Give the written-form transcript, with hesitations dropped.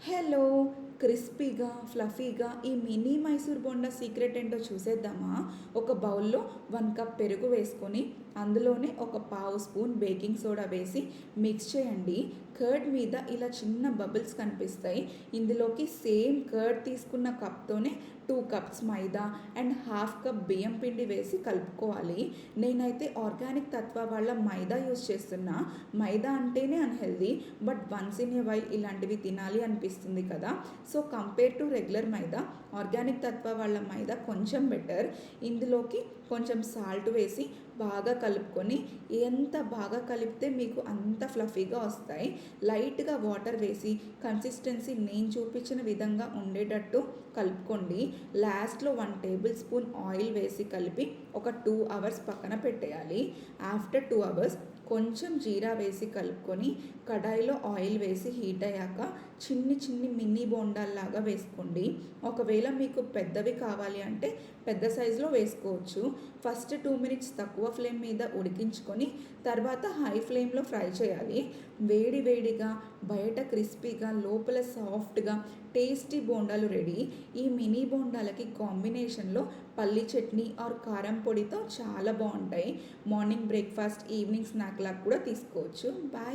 Hello! క్రిస్పీగా, ఫ్లఫీగా ఈ mini Mysore bonda secret ఏంటో చూసేద్దామా? ఒక బౌల్‌లో 1 కప్ పెరుగు వేసుకొని, అందులోనే ఒక పావు స్పూన్ బేకింగ్ సోడా వేసి మిక్స్ చేయండి. కర్డ్ మీద ఇలా చిన్న బబుల్స్ కనిపిస్తాయి. ఇందులోకి సేమ్ కర్డ్ తీసుకున్న కప్‌తోనే 2 cups maida and half cup బియ్యం పిండి వేసి కలుపుకోవాలి. నేనైతే ఆర్గానిక్ తత్వ వాళ్ళ మైదా యూజ్ చేస్తున్నా. మైదా అంటేనే unhealthy. But once in a while ఇలాంటివి తినాలి అనిపిస్తుంది కదా! So compare to regular maida organic తత్వ వాళ్ళ మైదా కొంచెం బెటర్. ఇందులోకి కొంచెం సాల్ట్ వేసి బాగా కలుపుకొని, ఎంత బాగా కలిపితే మీకు అంత ఫ్లఫీగా వస్తాయి. లైట్గా వాటర్ వేసి కన్సిస్టెన్సీ నేను చూపించిన విధంగా ఉండేటట్టు కలుపుకోండి. లాస్ట్లో 1 టేబుల్ స్పూన్ ఆయిల్ వేసి కలిపి ఒక 2 అవర్స్ పక్కన పెట్టేయాలి. ఆఫ్టర్ 2 అవర్స్ కొంచెం జీరా వేసి కలుపుకొని, కడాయిలో ఆయిల్ వేసి హీట్ అయ్యాక చిన్ని చిన్ని మినీ బోండాల్లాగా వేసుకోండి. ఒకవేళ మీకు పెద్దవి కావాలి అంటే పెద్ద సైజులో వేసుకోవచ్చు. ఫస్ట్ 2 మినిట్స్ తక్కువ ఫ్లేమ్ మీద ఉడికించుకొని తర్వాత హై ఫ్లేమ్లో ఫ్రై చేయాలి. వేడి వేడిగా బయట క్రిస్పీగా లోపల సాఫ్ట్గా టేస్టీ బోండాలు రెడీ. ఈ మినీ బోండాలకి కాంబినేషన్లో పల్లి చట్నీ ఆర్ కారం పొడితో చాలా బాగుంటాయి. మార్నింగ్ బ్రేక్ఫాస్ట్, ఈవినింగ్ స్నాక్ లాగా కూడా తీసుకోవచ్చు. బాయ్.